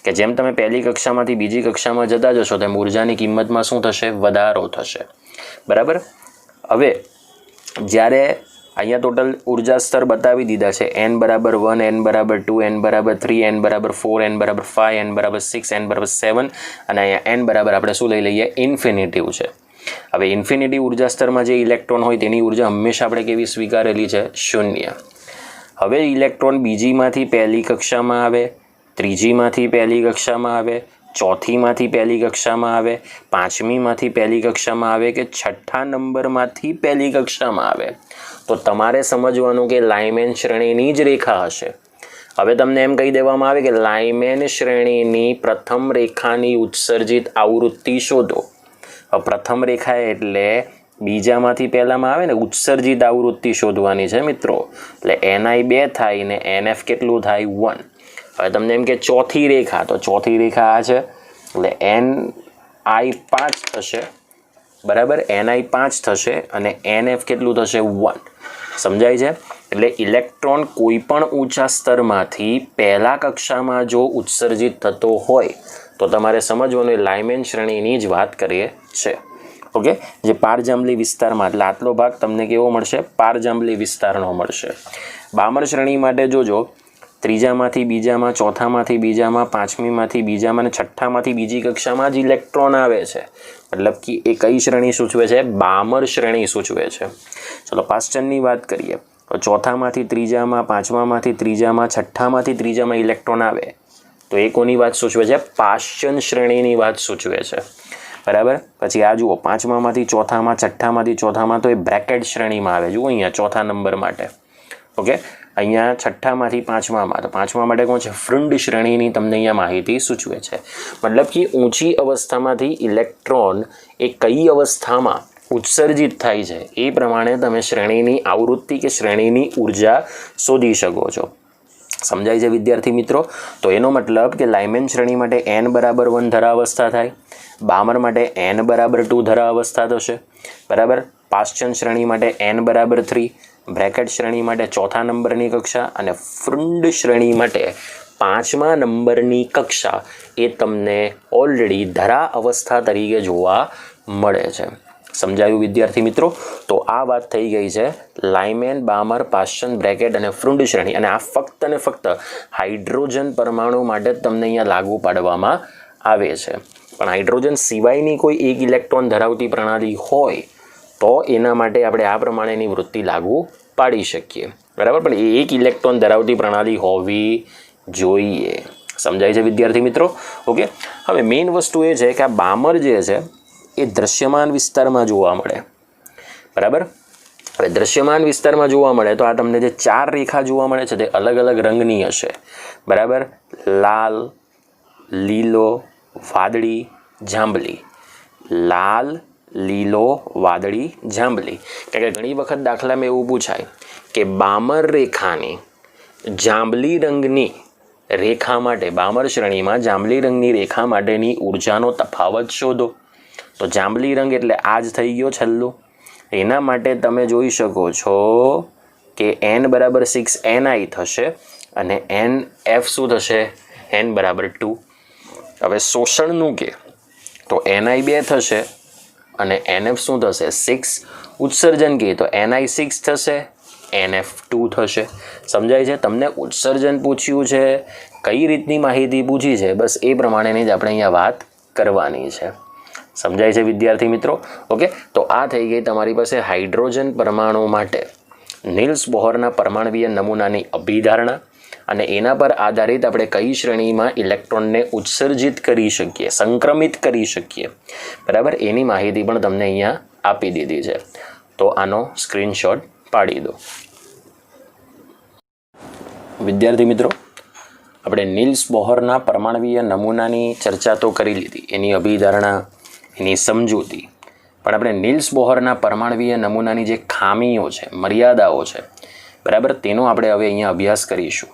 કે જેમ તમે પહેલી કક્ષામાંથી બીજી કક્ષામાં જતા જશો તેમ ઉર્જાની કિંમતમાં શું થશે? વધારો થશે. બરાબર, હવે જ્યારે અહીંયા ટોટલ ઉર્જા સ્તર બતાવી દીધા છે. n બરાબર 1, n બરાબર 2, n બરાબર 3, n બરાબર 4, n બરાબર 5, n બરાબર 6, n બરાબર 7 અને અહીંયા n બરાબર આપણે શું લઈ લઈએ? ઇન્ફિનિટિવ છે. હવે ઇન્ફિનિટી ઉર્જા સ્તરમાં જે ઇલેક્ટ્રોન હોય તેની ઉર્જા હંમેશા આપણે કેવી સ્વીકારેલી છે? 0. હવે ઇલેક્ટ્રોન બીજીમાંથી પહેલી કક્ષામાં આવે, ત્રીજીમાંથી પહેલી કક્ષામાં આવે, ચોથીમાંથી પહેલી કક્ષામાં આવે, પાંચમીમાંથી પહેલી કક્ષામાં આવે કે છઠ્ઠા નંબરમાંથી પહેલી કક્ષામાં આવે તો તમારે સમજવાનું કે લાઇમેન શ્રેણીની જ રેખા હશે. હવે તમને એમ કહી દેવામાં આવે કે લાઇમેન શ્રેણીની પ્રથમ રેખાની ઉત્સર્જિત આવૃત્તિ શોધો. પ્રથમ રેખા એટલે બીજામાંથી પહેલામાં આવે ને ઉત્સર્જિત આવૃત્તિ શોધવાની છે મિત્રો. એટલે NI 2 થાય ને NF કેટલું થાય? 1. હવે તમને એમ કે ચોથી રેખા, તો ચોથી રેખા આ છે એટલે NI 5 થશે. બરાબર, NI 5 થશે અને NF કેટલું થશે? 1. સમજાય છે? એટલે ઇલેક્ટ્રોન કોઈ પણ ઊંચા સ્તરમાંથી પહેલા કક્ષામાં જો ઉત્સર્જિત થતો હોય તો તમારે સમજવાનું એ લાઇમેન શ્રેણીની જ વાત કરીએ છે. ઓકે, જે પારજાંબલી વિસ્તારમાં, એટલે આટલો ભાગ તમને કેવો મળશે? પારજાંબલી વિસ્તારનો મળશે. બામર શ્રેણી માટે જોજો, ત્રીજામાંથી બીજામાં, ચોથામાંથી બીજામાં, પાંચમીમાંથી બીજામાં અને છઠ્ઠામાંથી બીજી કક્ષામાં જ ઇલેક્ટ્રોન આવે છે. મતલબ કે એ કઈ શ્રેણી સૂચવે છે? બામર શ્રેણી સૂચવે છે. ચલો પાશ્ચનની વાત કરીએ તો ચોથામાંથી ત્રીજામાં, પાંચમામાંથી ત્રીજામાં, છઠ્ઠામાંથી ત્રીજામાં ઇલેક્ટ્રોન આવે તો એ કોની વાત સૂચવે છે? પાશ્ચન શ્રેણીની વાત સૂચવે છે. બરાબર. પછી આ જુઓ, પાંચમામાંથી ચોથામાં, છઠ્ઠામાંથી ચોથામાં, તો એ બ્રેકેટ શ્રેણીમાં આવે. જુઓ અહીંયા ચોથા નંબર માટે. ઓકે, અહીંયા છઠ્ઠામાંથી પાંચમામાં, તો પાંચમા માટે કોણ છે? ફ્રુંડ શ્રેણીની તમને અહીંયા માહિતી સૂચવે છે. મતલબ કે ઊંચી અવસ્થામાંથી ઇલેક્ટ્રોન એ કઈ અવસ્થામાં ઉત્સર્જિત થાય છે એ પ્રમાણે તમે શ્રેણીની આવૃત્તિ કે શ્રેણીની ઉર્જા શોધી શકો છો. સમજાય છે વિદ્યાર્થી મિત્રો? તો એનો મતલબ કે લાઇમેન શ્રેણી માટે n બરાબર 1 ધરાવસ્થા થાય, બામર માટે n બરાબર 2 ધરાવસ્થા થશે. બરાબર. પાશ્ચન શ્રેણી માટે n બરાબર 3, બ્રેકેટ શ્રેણી માટે ચોથા નંબરની કક્ષા અને ફ્રુંડ શ્રેણી માટે પાંચમા નંબરની કક્ષા એ તમને ઓલરેડી ધરા અવસ્થા તરીકે જોવા મળે છે. સમજાયું વિદ્યાર્થી મિત્રો? તો આ વાત થઈ ગઈ છે લાઇમેન, બામર, પાશ્ચન, બ્રેકેટ અને ફ્રુંડ શ્રેણી, અને આ ફક્ત અને ફક્ત હાઇડ્રોજન પરમાણુ માટે જ તમને અહીંયા લાગુ પાડવામાં આવે છે. પણ હાઇડ્રોજન સિવાયની કોઈ એક ઇલેક્ટ્રોન ધરાવતી પ્રણાલી હોય તો એના માટે આપણે આ પ્રમાણેની વૃત્તિ લાગુ પાડી શકીએ. બરાબર. પણ એ એક ઇલેક્ટ્રોન ધરાવતી પ્રણાલી હોવી જોઈએ. સમજાય છે વિદ્યાર્થી મિત્રો? ઓકે, હવે મેઇન વસ્તુ એ છે કે આ બામર જે છે એ દૃશ્યમાન વિસ્તારમાં જોવા મળે. બરાબર. હવે દૃશ્યમાન વિસ્તારમાં જોવા મળે તો આ તમને જે 4 રેખા જોવા મળે છે તે અલગ અલગ રંગની હશે. બરાબર. લાલ, લીલો, વાદળી, જાંબલી. લાલ, લીલો, વાદળી, જાંબલી. કારણ કે ઘણી વખત દાખલામાં એવું પૂછાય કે બામર રેખાની જાંબલી રંગની રેખા માટે, બામર શ્રેણીમાં જાંબલી રંગની રેખા માટેની ઉર્જાનો તફાવત શોધો. તો જાંબલી રંગ એટલે આ જ થઈ ગયો છેલ્લું. એના માટે તમે જોઈ શકો છો કે n બરાબર 6 ni થશે અને nf શું થશે? n બરાબર 2. હવે શોષણનું કે તો ni 2 થશે અને nf શું થશે? 6. ઉત્સર્જન કે તો ni 6 થશે, nf 2 થશે. સમજાય છે? તમને ઉત્સર્જન પૂછ્યું છે, કઈ રીતની માહિતી પૂછી છે, બસ એ પ્રમાણેની જ આપણે અહીંયા વાત કરવાની છે. સમજાય છે વિદ્યાર્થી મિત્રો? ઓકે, તો આ થઈ ગઈ તમારી પાસે હાઇડ્રોજન પરમાણુ માટે નિલ્સ બોહરના પરમાણવીય નમૂનાની અભિધારણા અને એના પર આધારિત આપણે કઈ શ્રેણીમાં ઇલેક્ટ્રોનને ઉત્સર્જિત કરી શકીએ, સંક્રમિત કરી શકીએ. બરાબર. એની માહિતી પણ તમને અહીંયા આપી દીધી છે. તો આનો સ્ક્રીનશોટ પાડી દો. વિદ્યાર્થી મિત્રો, આપણે નિલ્સ બોહરના પરમાણવીય નમૂનાની ચર્ચા તો કરી લીધી, એની અભિધારણા, એની સમજૂતી. પણ આપણે નિલ્સ બોહરના પરમાણવીય નમૂનાની જે ખામીઓ છે, મર્યાદાઓ છે, બરાબર, તેનો આપણે હવે અહીંયા અભ્યાસ કરીશું.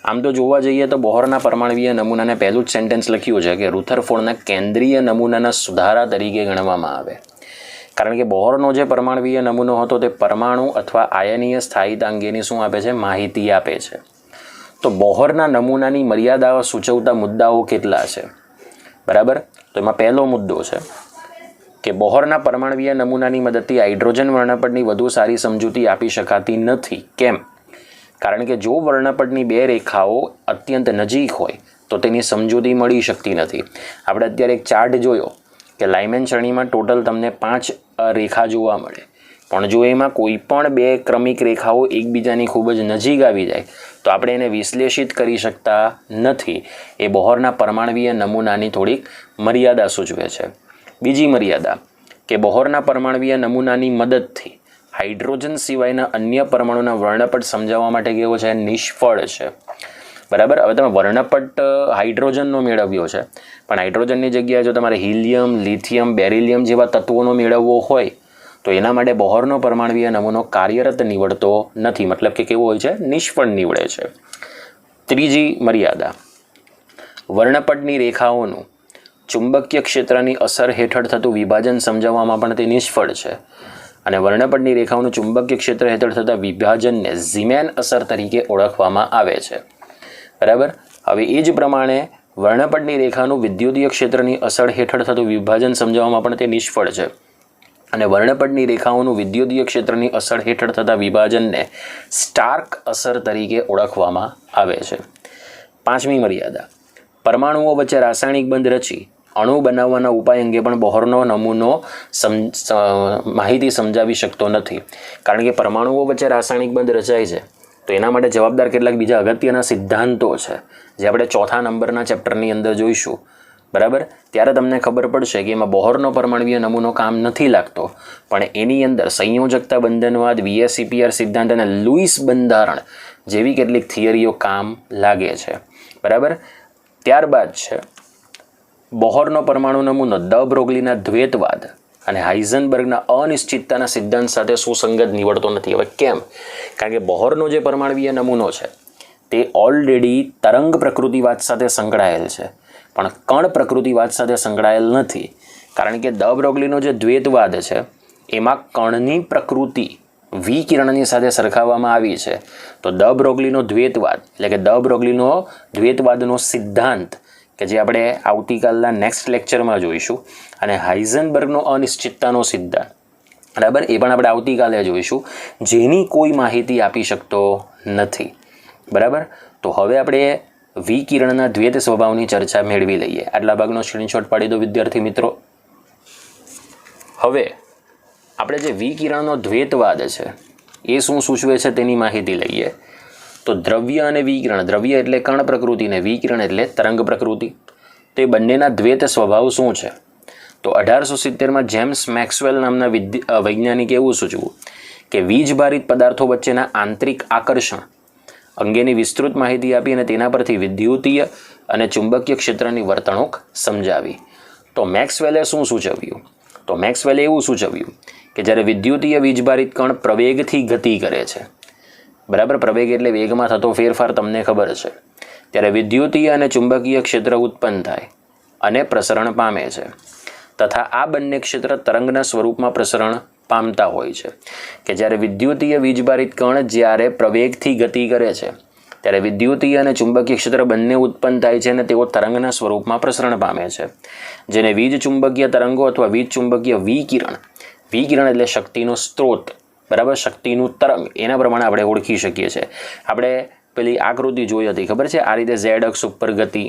આમ તો જોવા જઈએ તો બોહરના પરમાણવીય નમૂનાને પહેલું જ સેન્ટેન્સ લખ્યું છે કે રુથરફોર્ડના કેન્દ્રીય નમૂનાના સુધારા તરીકે ગણવામાં આવે. કારણ કે બોહરનો જે પરમાણવીય નમૂનો હતો તે પરમાણુ અથવા આયનીય સ્થાયિતા અંગેની શું આપે છે? માહિતી આપે છે. તો બોહરના નમૂનાની મર્યાદાઓ સૂચવતા મુદ્દાઓ કેટલા છે? બરાબર. તો એમાં પહેલો મુદ્દો છે કે બોહરના પરમાણવીય નમૂનાની મદદથી હાઇડ્રોજન વર્ણપટની વધુ સારી સમજૂતી આપી શકાતી નથી. કેમ? કારણ કે જો વર્ણપટની 2 રેખાઓ અત્યંત નજીક હોય તો તેની સમજૂતી મળી શકતી નથી. આપણે અત્યારે એક ચાર્ટ જોયો કે લાઇમેન શ્રેણીમાં ટોટલ તમને 5 રેખા જોવા મળે, પણ જો એમાં કોઈ પણ 2 ક્રમિક રેખાઓ એકબીજાની ખૂબ જ નજીક આવી જાય તો આપણે એને વિશ્લેષિત કરી શકતા નથી. એ બોહરના પરમાણવીય નમૂનાની થોડીક મર્યાદા સૂચવે છે. બીજી મર્યાદા કે બોહરના પરમાણવીય નમૂનાની મદદથી હાઇડ્રોજન સિવાયના અન્ય પરમાણુના વર્ણપટ સમજાવવા માટે કેવો છે? નિષ્ફળ છે. બરાબર. હવે તમે વર્ણપટ હાઇડ્રોજનનો મેળવ્યો છે, પણ હાઇડ્રોજનની જગ્યાએ જો તમારે હિલિયમ, લિથિયમ, બેરિલિયમ જેવા તત્વોનો મેળવવો હોય તો એના માટે બોહરનો પરમાણવીય નમૂનો કાર્યરત નીવડતો નથી. મતલબ કે કેવો હોય છે? નિષ્ફળ નીવડે છે. ત્રીજી મર્યાદા, વર્ણપટની રેખાઓનું ચુંબકીય ક્ષેત્રની અસર હેઠળ થતું વિભાજન સમજાવવામાં પણ તે નિષ્ફળ છે. અને વર્ણપટની રેખાઓનું ચુંબકીય ક્ષેત્ર હેઠળ થતા વિભાજનને ઝીમેન અસર તરીકે ઓળખવામાં આવે છે. બરાબર. હવે એ જ પ્રમાણે વર્ણપટની રેખાનું વિદ્યુતીય ક્ષેત્રની અસર હેઠળ થતું વિભાજન સમજાવવામાં પણ તે નિષ્ફળ છે. અને વર્ણપટની રેખાઓનું વિદ્યુતીય ક્ષેત્રની અસર હેઠળ થતા વિભાજનને સ્ટાર્ક અસર તરીકે ઓળખવામાં આવે છે. 5મી મર્યાદા, પરમાણુઓ વચ્ચે રાસાયણિક બંધ રચી અણુ બનાવવાના ઉપાય અંગે પણ બોહરનો નમૂનો માહિતી સમજાવી શકતો નથી. કારણ કે પરમાણુઓ વચ્ચે રાસાયણિક બંધ રચાય છે તો એના માટે જવાબદાર કેટલાક બીજા અગત્યના સિદ્ધાંતો છે જે આપણે 4થા નંબરના ચેપ્ટરની અંદર જોઈશું. બરાબર, ત્યારે તમને ખબર પડશે કે એમાં બોહરનો પરમાણુય નમૂનો કામ નથી લાગતો, પણ એની અંદર સંયોજકતા બંધનવાદ, VSEPR સિદ્ધાંત અને લુઈસ બંધારણ જેવી કેટલીક થિયરીઓ કામ લાગે છે. બરાબર, ત્યારબાદ છે બોહરનો પરમાણુ નમૂનો ડ બ્રોગલીના દ્વૈતવાદ અને હાઇઝનબર્ગના અનિશ્ચિતતાના સિદ્ધાંત સાથે સુસંગત નીવડતો નથી. હવે કેમ? કારણ કે બોહરનો જે પરમાણુય નમૂનો છે તે ઓલરેડી તરંગ પ્રકૃતિવાદ સાથે સંકળાયેલ છે, પણ કણ પ્રકૃતિવાદ સાથે સંકળાયેલ નથી. કારણ કે ડ બ્રોગલીનો જે દ્વૈતવાદ છે એમાં કણની પ્રકૃતિ વિકિરણની સાથે સરખાવવામાં આવી છે. તો ડ બ્રોગલીનો દ્વૈતવાદ એટલે કે ડ બ્રોગલીનો દ્વૈતવાદનો સિદ્ધાંત કે જે આપણે આવતીકાલના નેક્સ્ટ લેક્ચરમાં જોઈશું, અને હાઇઝનબર્ગનો અનિશ્ચિતતાનો સિદ્ધાંત, બરાબર, એ પણ આપણે આવતીકાલે જોઈશું, જેની કોઈ માહિતી આપી શકતો નથી. બરાબર, તો હવે આપણે વિકિરણના દ્વૈત સ્વભાવની ચર્ચા મેળવી લઈએ. આટલા ભાગનો સ્ક્રીનશોટ પાડી દો વિદ્યાર્થી મિત્રો. હવે આપણે જે વિકિરણનો દ્વૈતવાદ છે એ શું સૂચવે છે તેની માહિતી લઈએ. તો દ્રવ્ય અને વિકિરણ, દ્રવ્ય એટલે કણ પ્રકૃતિ ને વિકિરણ એટલે તરંગ પ્રકૃતિ, તો એ બંનેના દ્વૈત સ્વભાવ શું છે? તો 1870માં જેમ્સ મેક્સવેલ નામના વૈજ્ઞાનિકે એવું સૂચવ્યું કે વીજભારિત પદાર્થો વચ્ચેના આંતરિક આકર્ષણ અંગેની વિસ્તૃત માહિતી આપી અને તેના પરથી વિદ્યુતીય અને ચુંબકીય ક્ષેત્રની વર્તણૂક સમજાવી. તો મેક્સવેલે શું સૂચવ્યું? તો મેક્સવેલે એવું સૂચવ્યું કે જ્યારે વિદ્યુતીય વીજભારિત કણ પ્રવેગથી ગતિ કરે છે, બરાબર, પ્રવેગ એટલે વેગમાં થતો ફેરફાર તમને ખબર છે, ત્યારે વિદ્યુતીય અને ચુંબકીય ક્ષેત્ર ઉત્પન્ન થાય અને પ્રસરણ પામે છે, તથા આ બંને ક્ષેત્ર તરંગના સ્વરૂપમાં પ્રસરણ પામતા હોય છે. કે જ્યારે વિદ્યુતીય વીજભારિત કણ જ્યારે પ્રવેગથી ગતિ કરે છે ત્યારે વિદ્યુતીય અને ચુંબકીય ક્ષેત્ર બંને ઉત્પન્ન થાય છે અને તેઓ તરંગના સ્વરૂપમાં પ્રસરણ પામે છે, જેને વીજ ચુંબકીય તરંગો અથવા વીજ ચુંબકીય વિકિરણ, વિકિરણ એટલે શક્તિનો સ્ત્રોત, બરાબર, શક્તિનું તરંગ, એના પ્રમાણે આપણે ઓળખી શકીએ છીએ. આપણે પેલી આકૃતિ જોઈ હતી, ખબર છે? આ રીતે ઝેડ અક્ષ ઉપર ગતિ,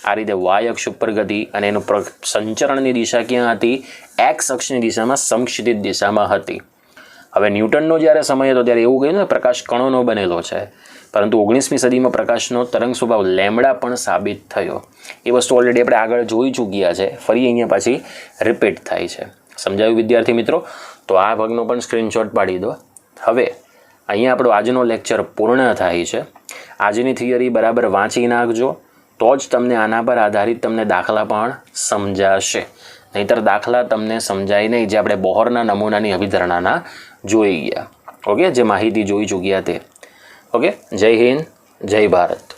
આ રીતે વાય અક્ષ ઉપર ગતિ, અને એનું સંચરણની દિશા ક્યાં હતી? એક્સ અક્ષની દિશામાં, સમક્ષિતિજ દિશામાં હતી. હવે ન્યૂટનનો જ્યારે સમય હતો ત્યારે એવું કહ્યું ને પ્રકાશ કણોનો બનેલો છે, પરંતુ 19મી સદીમાં પ્રકાશનો તરંગ સ્વભાવ લેમ્બડા પણ સાબિત થયો. એ વસ્તુ ઓલરેડી આપણે આગળ જોઈ ચૂક્યા છે, ફરી અહીંયા પાછી રિપીટ થાય છે. સમજાયું વિદ્યાર્થી મિત્રો? તો આ ભાગનો પણ સ્ક્રીનશોટ પાડી દો. હવે અહીંયા આપણો આજનો લેક્ચર પૂર્ણ થાય છે. આજની થિયરી બરાબર વાંચી નાખજો, તો જ તમને આના પર આધારિત તમને દાખલા પણ સમજાશે. નહીંતર દાખલા તમને સમજાય નહીં, જે આપણે બોહરના નમૂનાની અભિધારણાના જોઈ ગયા. ઓકે, જે માહિતી જોઈ ચૂક્યા તે. ઓકે, જય હિન્દ, જય ભારત.